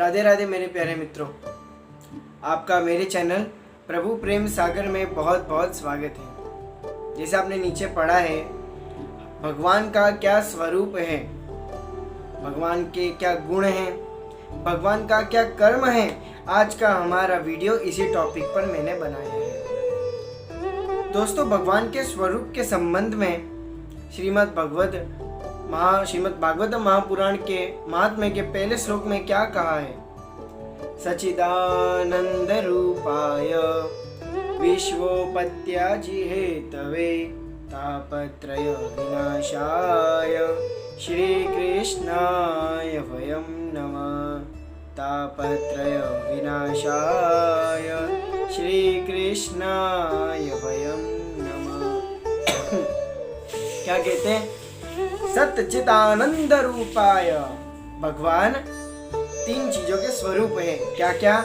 राधे राधे मेरे प्यारे मित्रों, आपका मेरे चैनल प्रभु प्रेम सागर में बहुत बहुत स्वागत है। जैसे आपने नीचे पढ़ा है, भगवान का क्या स्वरूप है, भगवान के क्या गुण हैं, भगवान का क्या कर्म है, आज का हमारा वीडियो इसी टॉपिक पर मैंने बनाया है। दोस्तों, भगवान के स्वरूप के संबंध में श्रीमद् भागवत महापुराण के महात्म्य के पहले श्लोक में क्या कहा है? सच्चिदानंद रूपाय विश्वोपत्याजि हेतवे तापत्रय विनाशाय श्री कृष्णाय वयं नमः। तापत्रय विनाशाय श्री कृष्णाय वयं नमः। क्या कहते हैं? सच्चिदानंद रूपाय। भगवान तीन चीजों के स्वरूप है। क्या क्या?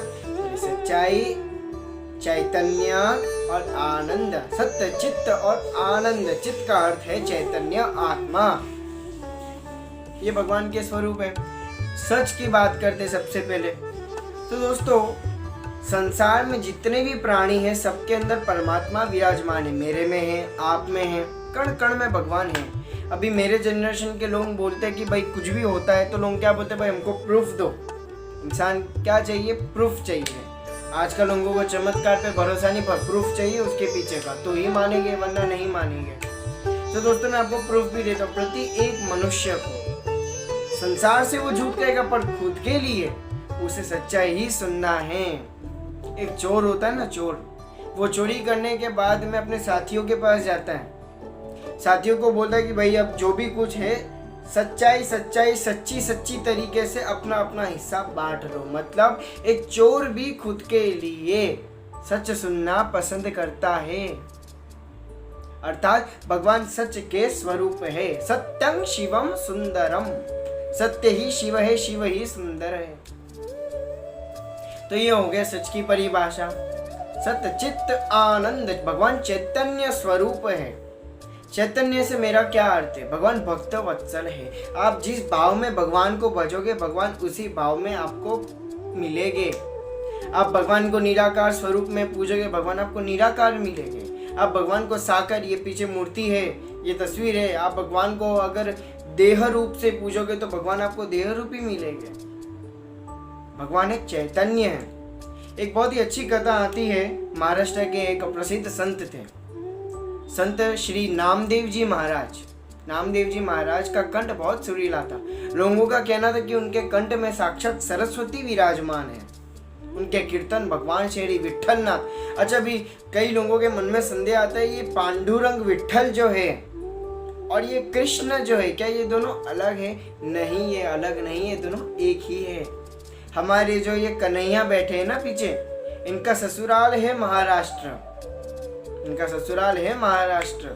सच्चाई, चैतन्य और आनंद। सत्य, चित्त और आनंद। चित्त का अर्थ है चैतन्य, आत्मा। ये भगवान के स्वरूप है। सच की बात करते सबसे पहले तो दोस्तों, संसार में जितने भी प्राणी हैं सबके अंदर परमात्मा विराजमान है। मेरे में है, आप में है, कण कण में भगवान है। अभी मेरे जनरेशन के लोग बोलते हैं कि भाई कुछ भी होता है तो लोग क्या बोलते हैं, भाई हमको प्रूफ दो। इंसान क्या चाहिए? प्रूफ चाहिए। आजकल लोगों को चमत्कार पे भरोसा नहीं, पर प्रूफ चाहिए उसके पीछे का, तो ही मानेंगे वरना नहीं मानेंगे। तो दोस्तों, मैं आपको प्रूफ भी देता हूँ। प्रति एक मनुष्य को संसार से वो झूठ कहेगा, पर खुद के लिए उसे सच्चाई ही सुनना है। एक चोर होता है ना, चोर, वो चोरी करने के बाद में अपने साथियों के पास जाता है, साथियों को बोलता है कि भाई अब जो भी कुछ है सच्ची तरीके से अपना अपना हिस्सा बांट लो। मतलब एक चोर भी खुद के लिए सच सुनना पसंद करता है। अर्थात भगवान सच के स्वरूप है। सत्यं शिवम सुंदरम। सत्य ही शिव है, शिव ही सुंदर है। तो ये हो गया सच की परिभाषा। सत्य, चित्त, आनंद। भगवान चैतन्य स्वरूप है। चैतन्य से मेरा क्या अर्थ है? भगवान भक्त वत्सल है। आप जिस भाव में भगवान को भजोगे, भगवान उसी भाव में आपको मिलेंगे। आप भगवान को निराकार स्वरूप में पूजोगे, भगवान आपको निराकार मिलेंगे। आप भगवान को साकार, ये पीछे मूर्ति है, ये तस्वीर है, आप भगवान को अगर देह रूप से पूजोगे तो भगवान आपको देह रूपी मिलेंगे। भगवान एक चैतन्य है। एक बहुत ही अच्छी कथा आती है। महाराष्ट्र के एक प्रसिद्ध संत थे, संत श्री नामदेव जी महाराज। नामदेव जी महाराज का कंठ बहुत सुरीला था। लोगों का कहना था कि उनके कंठ में साक्षात सरस्वती विराजमान है। उनके कीर्तन भगवान श्री विट्ठलनाथ। अच्छा, भी कई लोगों के मन में संदेह आता है, ये पांडुरंग विट्ठल जो है और ये कृष्ण जो है, क्या ये दोनों अलग है? नहीं, ये अलग नहीं है, दोनों एक ही है। हमारे जो ये कन्हैया बैठे हैं ना पीछे, इनका ससुराल है महाराष्ट्र। इनका ससुराल है महाराष्ट्र।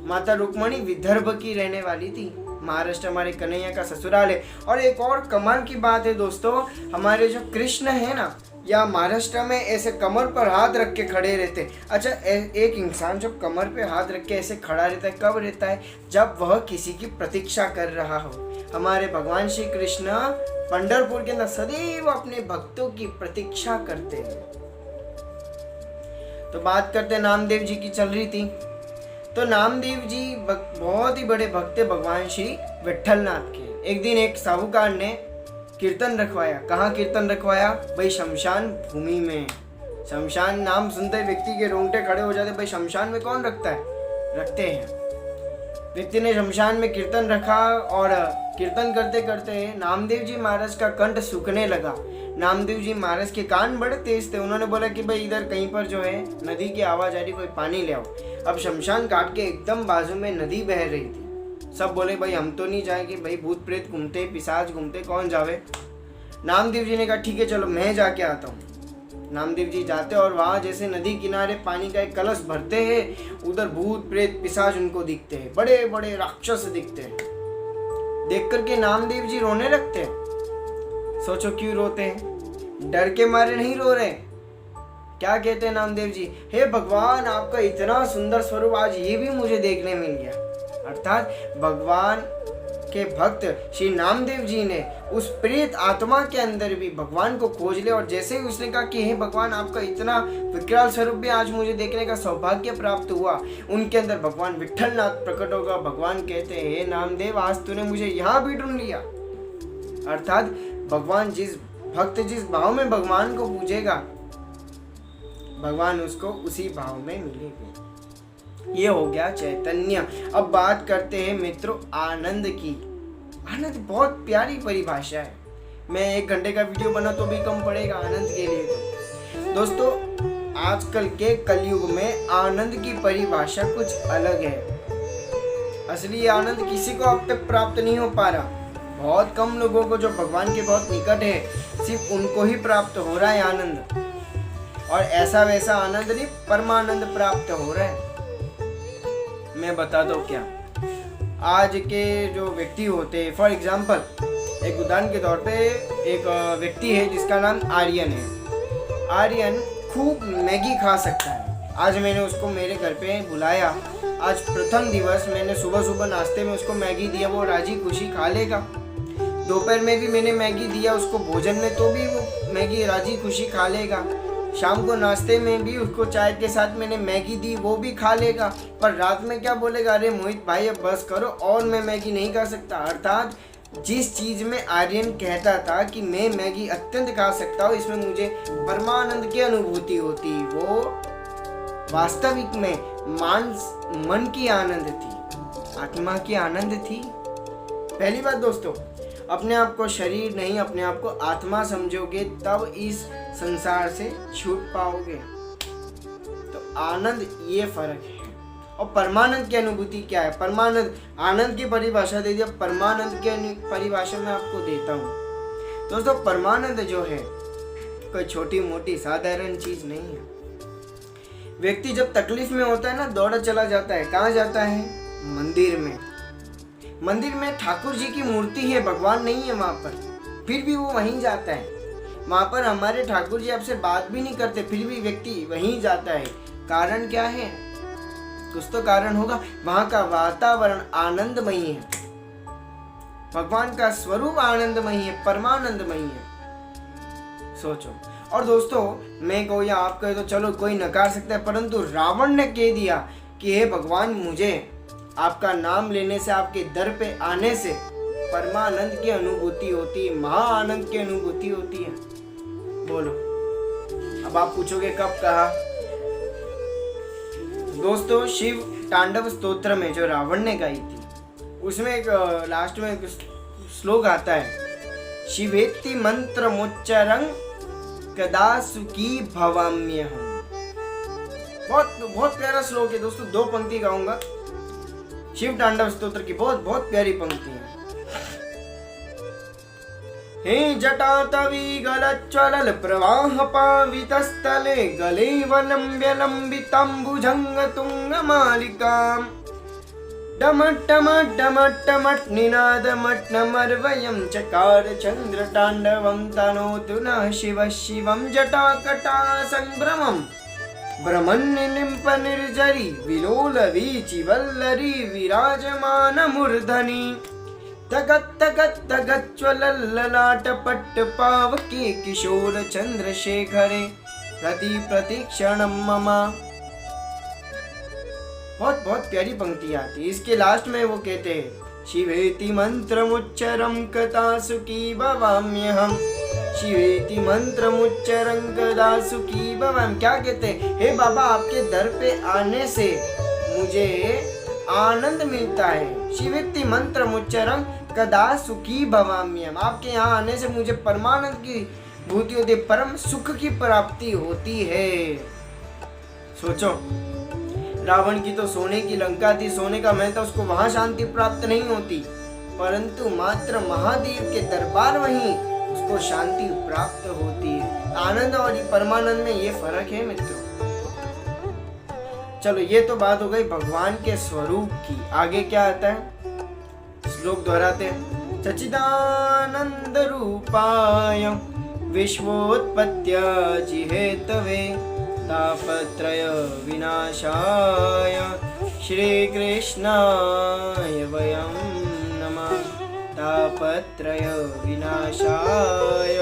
माता रुक्मणी विदर्भ की रहने वाली थी। महाराष्ट्र हमारे कन्हैया का ससुराल है। और एक और कमाल की बात है दोस्तों, हमारे जो कृष्ण है ना, या महाराष्ट्र में ऐसे कमर पर हाथ रख के खड़े रहते। अच्छा, एक इंसान जब कमर पे हाथ रख के ऐसे खड़ा रहता है, कब रहता है? जब वह किसी की प्रतीक्षा कर रहा हो। हमारे भगवान श्री कृष्ण पंढरपुर के अंदर सदैव अपने भक्तों की प्रतीक्षा करते हैं। तो बात करते नामदेव जी की चल रही थी। तो नामदेव जी बहुत ही बड़े भक्त थे भगवान श्री विट्ठलनाथ के। एक दिन एक साहूकार ने कीर्तन रखवाया। कहाँ कीर्तन रखवाया? भाई शमशान भूमि में। शमशान नाम सुनते व्यक्ति के रोंगटे खड़े हो जाते। भाई शमशान में कौन रखता है? रखते हैं। व्यक्ति ने शमशान में कीर्तन रखा और कीर्तन करते करते नामदेव जी महाराज का कंठ सूखने लगा। नामदेव जी महाराज के कान बड़े तेज थे। उन्होंने बोला कि भाई इधर कहीं पर जो है नदी की आवाज आ रही, कोई पानी ले आओ। अब शमशान घाट के एकदम बाजू में नदी बह रही थी। सब बोले भाई हम तो नहीं जाएंगे, भाई भूत प्रेत घूमते, पिशाच घूमते, कौन जावे? नामदेव जी ने कहा ठीक है चलो मैं जाके आता हूँ। नामदेव जी जाते और वहाँ जैसे नदी किनारे पानी का एक कलश भरते हैं, उधर भूत प्रेत पिशाच उनको दिखते हैं, बड़े बड़े राक्षस दिखते हैं। देख करके नामदेव जी रोने लगते हैं। सोचो क्यों रोते हैं? डर के मारे नहीं रो रहे। क्या कहते हैं नामदेव जी? हे भगवान, आपका इतना सुंदर स्वरूप आज ये भी मुझे देखने मिल गया। अर्थात भगवान के भक्त श्री नामदेव जी ने उस प्रेत आत्मा के अंदर भी भगवान को खोज लिया। और जैसे ही उसने कहा कि हे भगवान, आपका इतना विकराल स्वरूप भी आज मुझे देखने का सौभाग्य प्राप्त हुआ, उनके अंदर भगवान विट्ठलनाथ प्रकट होगा। भगवान कहते हैं, हे नामदेव, आज तूने मुझे यहाँ भी ढूंढ लिया। अर्थात भगवान जिस भक्त जिस भाव में भगवान को पूजेगा, भगवान उसको उसी भाव में मिलेंगे। ये हो गया चैतन्य। अब बात करते हैं मित्रों आनंद की। आनंद बहुत प्यारी परिभाषा है। मैं 1 घंटे का वीडियो बना तो भी कम पड़ेगा आनंद के लिए। तो दोस्तों, आजकल के कलयुग में आनंद की परिभाषा कुछ अलग है। असली आनंद किसी को अब तक प्राप्त नहीं हो पा रहा। बहुत कम लोगों को जो भगवान के बहुत निकट है, सिर्फ उनको ही प्राप्त हो रहा है आनंद। और ऐसा वैसा आनंद नहीं, परमानंद प्राप्त हो रहा है। मैं बता दो क्या, आज के जो व्यक्ति होते हैं, फॉर एग्जाम्पल एक उदाहरण के तौर पे एक व्यक्ति है जिसका नाम आर्यन है। आर्यन खूब मैगी खा सकता है। आज मैंने उसको मेरे घर पे बुलाया। आज प्रथम दिवस मैंने सुबह सुबह नाश्ते में उसको मैगी दिया, वो राजी खुशी खा लेगा। दोपहर में भी मैंने मैगी दिया उसको भोजन में, तो भी वो मैगी राजी खुशी खा लेगा। शाम को नाश्ते में भी उसको चाय के साथ मैंने मैगी दी, वो भी खा लेगा। पर रात में क्या बोलेगा, अरे मोहित भाई अब बस करो और मैं मैगी नहीं खा सकता। अर्थात जिस चीज़ में आर्यन कहता था कि मैं मैगी अत्यंत खा सकता हूँ, इसमें मुझे परमानंद की अनुभूति होती, वो वास्तविक में मन की आनंद थी, आत्मा की आनंद थी। पहली बात दोस्तों, अपने आप को शरीर नहीं, अपने आप को आत्मा समझोगे तब इस संसार से छूट पाओगे। तो आनंद ये फर्क है। और परमानंद की अनुभूति क्या है? परमानंद, आनंद की परिभाषा दे दिया, परमानंद की परिभाषा मैं आपको देता हूँ। दोस्तों, परमानंद जो है कोई छोटी मोटी साधारण चीज नहीं है। व्यक्ति जब तकलीफ में होता है ना, दौड़ा चला जाता है। कहाँ जाता है? मंदिर में। मंदिर में ठाकुर जी की मूर्ति है, भगवान नहीं है वहां पर, फिर भी वो वहीं जाता है। वहां पर हमारे ठाकुर जी आपसे बात भी नहीं करते, फिर भी व्यक्ति वहीं जाता है। कारण क्या है? कुछ तो कारण होगा। वहां का वातावरण आनंदमयी है, भगवान का स्वरूप आनंदमयी है, परमानंदमयी है। सोचो। और दोस्तों, मैं कहूँ या आप कहे तो चलो कोई नकार सकता है, परंतु रावण ने कह दिया कि हे भगवान, मुझे आपका नाम लेने से, आपके दर पे आने से परमानंद की अनुभूति होती है, महाआनंद की अनुभूति होती है। बोलो, अब आप पूछोगे कब कहा? दोस्तों, शिव तांडव स्तोत्र में जो रावण ने गाई थी, उसमें एक लास्ट में एक श्लोक आता है, शिवेति मंत्र मुच्चरं कदा सुखी भवाम्यहम्। बहुत प्यारा श्लोक है दोस्तों। 2 पंक्ति गाऊंगा। शिव तांडव स्तोत्र की बहुत प्यारी पंक्ति है। हे जटातवी गलज्ज्वलल प्रवाह पावितस्थले गले वलम्ब्य लम्बिताम्बुजंग तुंगमालिकाम् डमट् डमट् डमट् डमट् निनादमट्नमर्वयं चकार चंद्र तांडवं तनोतु नः शिवः शिवं जटाकटा संभ्रमम् ब्रह्मण्यलिम्प निर्जरी विलोल वीचि वल्लरी विराजमान मूर्धनि तगत् तगत् तगज्ज्वलल्ललाट पट्ट पावके किशोर चंद्रशेखरे प्रति प्रतीक्षणं मम। बहुत प्यारी पंक्ति आती है। इसके लास्ट में वो कहते हैं, शिवेति मंत्रमुच्चरं कदा सुखी भवाम्यहम्, शिवेति मंत्रमुच्चरं कदा सुखी भवाम्यहम्। क्या कहते हैं? हे बाबा, आपके दर पे आने से मुझे आनंद मिलता है। शिवेति मंत्रमुच्चरं कदा सुखी भवाम्यहम्, आपके यहाँ आने से मुझे परमानंद की भूति होती है, परम सुख की प्राप्ति होती है। सोचो, रावण की तो सोने की लंका थी, सोने का महल था, उसको वहां शांति प्राप्त नहीं होती, परंतु मात्र महादेव के दरबार वहीं उसको शांति प्राप्त होती है। आनंद और परमानंद में ये फर्क है मित्रों। चलो, ये तो बात हो गई भगवान के स्वरूप की। आगे क्या आता है? श्लोक दोहराते हैं। सच्चिदानंद रूपाय विश्वोत्पत्त्य जिहेतवे तापत्रय विनाशाय श्री कृष्णाय वयं नमः। तापत्रय विनाशाय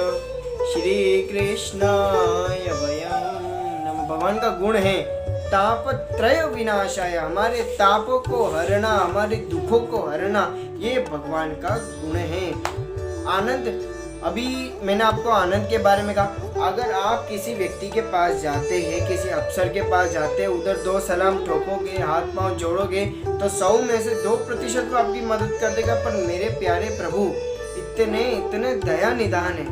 श्री कृष्णाय वयं नमः। भगवान का गुण है तापत्रय विनाशाय, हमारे तापों को हरना, हमारे दुखों को हरना, ये भगवान का गुण है। आनंद, अभी मैंने आपको आनंद के बारे में कहा। अगर आप किसी व्यक्ति के पास जाते हैं, किसी अफसर के पास जाते हैं, उधर 2 सलाम ठोकोगे, हाथ पांव जोड़ोगे, तो 100 में से 2% वो आपकी मदद कर देगा। पर मेरे प्यारे प्रभु इतने दया निदान है,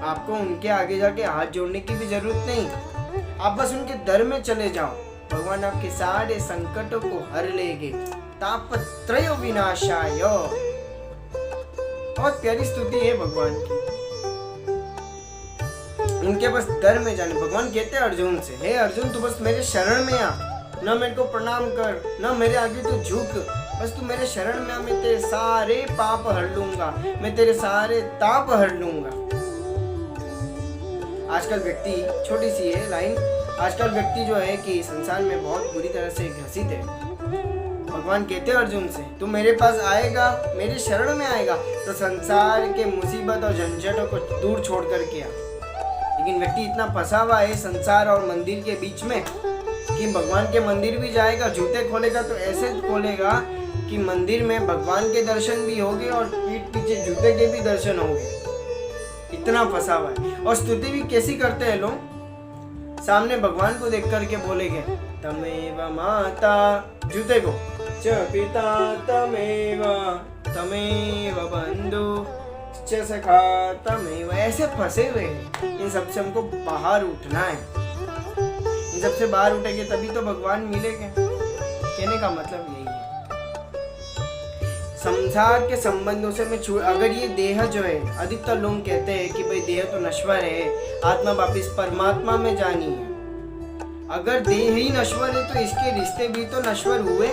आपको उनके आगे जाके हाथ जोड़ने की भी जरूरत नहीं। आप बस उनके दर में चले जाओ, भगवान आपके सारे संकटों को हर लेंगे। तापत्रय विनाशाय, बहुत प्यारी स्तुति है भगवान की। उनके बस दर में जाने, भगवान कहते हैं अर्जुन से, हे अर्जुन तू बस मेरे शरण में आ, न मेरे को प्रणाम कर, न मेरे आगे तू झुक, बस तू मेरे शरण में आ, मैं तेरे सारे पाप हर लूंगा, मैं तेरे सारे ताप हर लूंगा। आजकल व्यक्ति, छोटी सी है लाइन, आजकल व्यक्ति जो है कि संसार में बहुत बुरी तरह से ग्रसित है। भगवान कहते हैं अर्जुन से, तू मेरे पास आएगा, मेरे शरण में आएगा, तो संसार के मुसीबत और झंझटों को दूर छोड़ करके आ। लेकिन व्यक्ति इतना फंसा हुआ है संसार और मंदिर के बीच में कि भगवान के मंदिर भी जाएगा, जूते खोलेगा तो ऐसे खोलेगा कि मंदिर में भगवान के दर्शन भी होंगे और पीठ पीछे जूते के भी दर्शन होंगे। इतना फंसा हुआ है। और स्तुति भी कैसी करते हैं लोग, सामने भगवान को देख करके बोलेंगे तमेव माता, जूते को च पिता तमेव तमेव बंधु च सखा तमेव, ऐसे फंसे हुए हैं। इन सबसे हमको बाहर उठना है, इन सबसे बाहर उठेंगे तभी तो भगवान मिलेंगे। कहने का मतलब यही है, संसार के संबंधों से मैं अगर ये देह जो है, अधिकतर लोग कहते हैं कि भाई देह तो नश्वर है, आत्मा वापिस परमात्मा में जानी है। अगर देह ही नश्वर है तो इसके रिश्ते भी तो नश्वर हुए।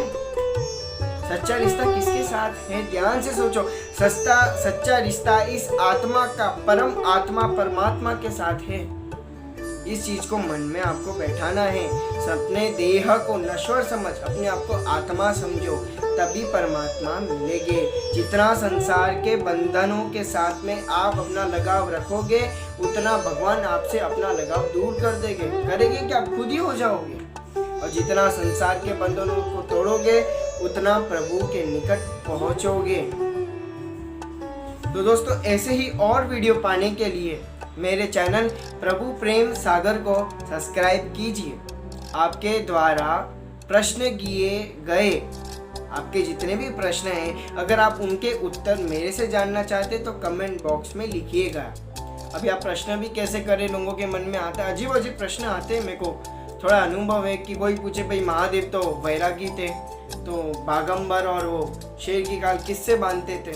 सच्चा रिश्ता किसके साथ है, ध्यान से सोचो। सच्चा रिश्ता इस आत्मा का, परम आत्मा परमात्मा के साथ है। इस चीज को मन में आपको बैठाना है। अपने देह को नश्वर समझ, अपने आप को आत्मा समझो, तभी परमात्मा मिलेंगे। जितना संसार के बंधनों के साथ में आप अपना लगाव रखोगे, उतना भगवान आपसे अपना लगाव दूर कर देंगे। करेंगे कि आप खुद ही हो जाओगे। और जितना संसार के बंधनों को तोड़ोगे, उतना प्रभु के निकट पहुंचोगे। तो दोस्तों, ऐसे ही और वीडियो पाने के लिए मेरे चैनल प्रभु प्रेम सागर को सब्सक्राइब कीजिए। आपके द्वारा प्रश्न किए गए, आपके जितने भी प्रश्न हैं, अगर आप उनके उत्तर मेरे से जानना चाहते तो कमेंट बॉक्स में लिखिएगा। अभी आप प्रश्न भी कैसे करें, लोगों के मन में आता है, अजीब अजीब प्रश्न आते हैं। मेरे को थोड़ा अनुभव है कि कोई पूछे भाई महादेव तो वैरागी थे, तो बागंबर और वो शेर की खाल किससे बांधते थे,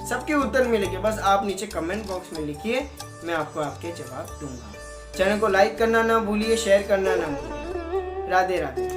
सबके उत्तर मिलेंगे। बस आप नीचे कमेंट बॉक्स में लिखिए, मैं आपको आपके जवाब दूंगा। चैनल को लाइक करना ना भूलिए, शेयर करना ना भूलिए। राधे राधे।